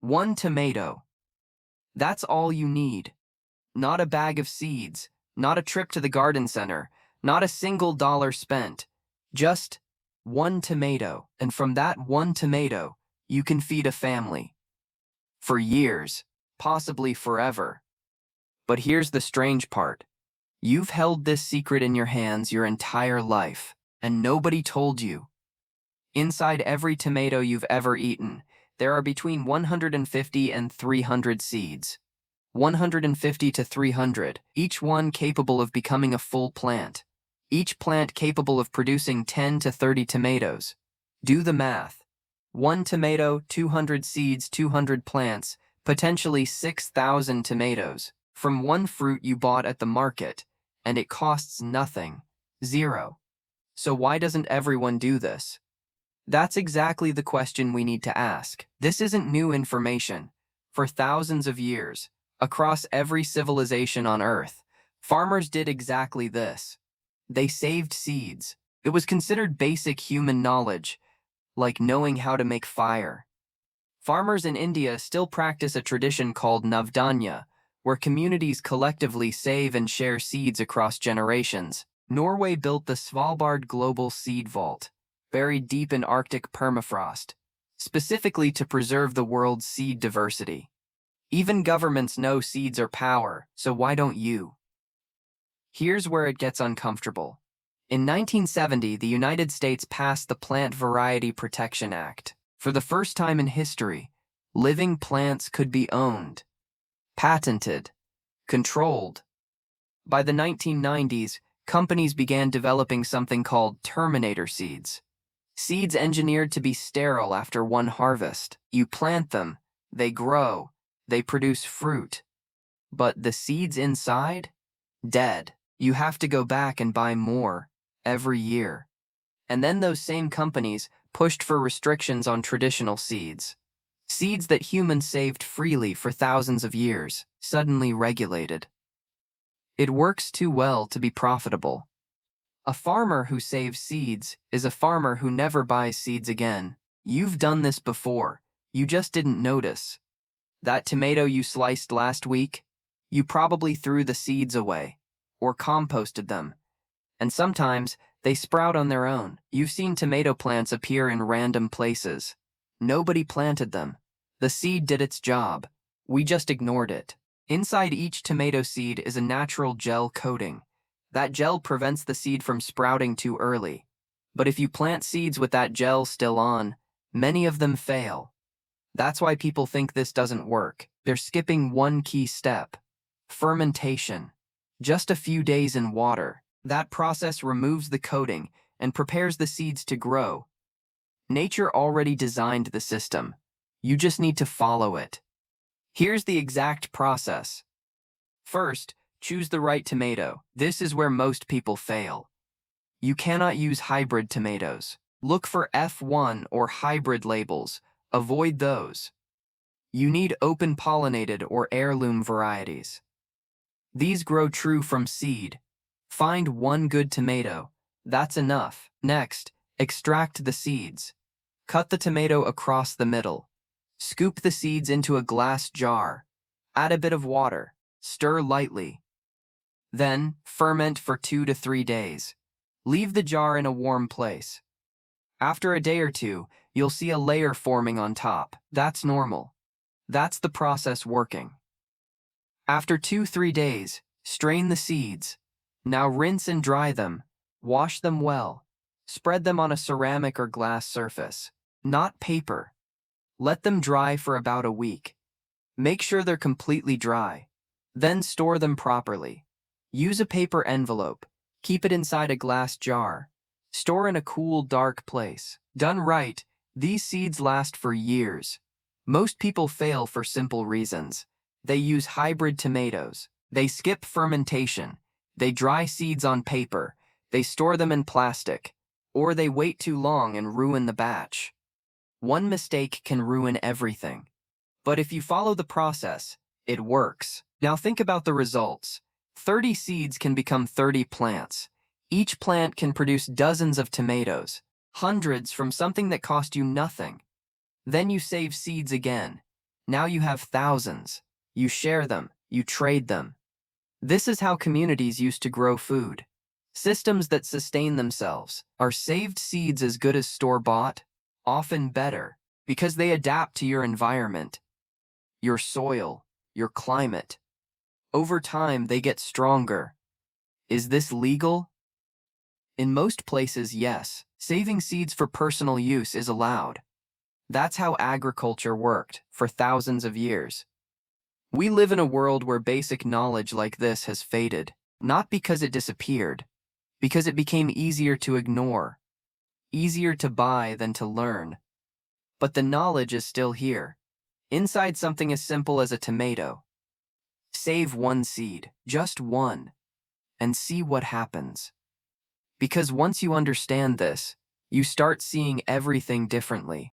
One tomato. That's all you need. Not a bag of seeds, not a trip to the garden center, not a single dollar spent. Just one tomato. And from that one tomato, you can feed a family. For years, possibly forever. But here's the strange part. You've held this secret in your hands your entire life, and nobody told you. Inside every tomato you've ever eaten, there are between 150 and 300 seeds. 150 to 300, each one capable of becoming a full plant. Each plant capable of producing 10 to 30 tomatoes. Do the math. One tomato, 200 seeds, 200 plants, potentially 6,000 tomatoes, from one fruit you bought at the market, and it costs nothing. Zero. So why doesn't everyone do this? That's exactly the question we need to ask. This isn't new information. For thousands of years, across every civilization on Earth, farmers did exactly this. They saved seeds. It was considered basic human knowledge, like knowing how to make fire. Farmers in India still practice a tradition called Navdanya, where communities collectively save and share seeds across generations. Norway built the Svalbard Global Seed Vault, buried deep in Arctic permafrost, specifically to preserve the world's seed diversity. Even governments know seeds are power, so why don't you? Here's where it gets uncomfortable. In 1970, the United States passed the Plant Variety Protection Act. For the first time in history, living plants could be owned, patented, controlled. By the 1990s, companies began developing something called terminator seeds. Seeds engineered to be sterile after one harvest. You plant them, they grow, they produce fruit. But the seeds inside? Dead. You have to go back and buy more every year. And then those same companies pushed for restrictions on traditional seeds. Seeds that humans saved freely for thousands of years, suddenly regulated. It works too well to be profitable. A farmer who saves seeds is a farmer who never buys seeds again. You've done this before. You just didn't notice. That tomato you sliced last week, you probably threw the seeds away, or composted them. And sometimes, they sprout on their own. You've seen tomato plants appear in random places. Nobody planted them. The seed did its job. We just ignored it. Inside each tomato seed is a natural gel coating. That gel prevents the seed from sprouting too early. But if you plant seeds with that gel still on, many of them fail. That's why people think this doesn't work. They're skipping one key step. Fermentation. Just a few days in water. That process removes the coating and prepares the seeds to grow. Nature already designed the system. You just need to follow it. Here's the exact process. First, choose the right tomato. This is where most people fail. You cannot use hybrid tomatoes. Look for F1 or hybrid labels. Avoid those. You need open-pollinated or heirloom varieties. These grow true from seed. Find one good tomato. That's enough. Next, extract the seeds. Cut the tomato across the middle. Scoop the seeds into a glass jar. Add a bit of water. Stir lightly. Then, ferment for 2 to 3 days. Leave the jar in a warm place. After a day or two, you'll see a layer forming on top. That's normal. That's the process working. After 2-3 days, strain the seeds. Now rinse and dry them. Wash them well. Spread them on a ceramic or glass surface, not paper. Let them dry for about a week. Make sure they're completely dry. Then store them properly. Use a paper envelope. Keep it inside a glass jar. Store in a cool, dark place. Done right, these seeds last for years. Most people fail for simple reasons. They use hybrid tomatoes. They skip fermentation. They dry seeds on paper. They store them in plastic. Or they wait too long and ruin the batch. One mistake can ruin everything. But if you follow the process, it works. Now think about the results. 30 seeds can become 30 plants. Each plant can produce dozens of tomatoes, hundreds from something that cost you nothing. Then you save seeds again. Now you have thousands. You share them, you trade them. This is how communities used to grow food. Systems that sustain themselves. Are saved seeds as good as store-bought? Often better, because they adapt to your environment, your soil, your climate. Over time, they get stronger. Is this legal? In most places, yes. Saving seeds for personal use is allowed. That's how agriculture worked for thousands of years. We live in a world where basic knowledge like this has faded, not because it disappeared, because it became easier to ignore, easier to buy than to learn. But the knowledge is still here, inside something as simple as a tomato. Save one seed, just one, and see what happens. Because once you understand this, you start seeing everything differently.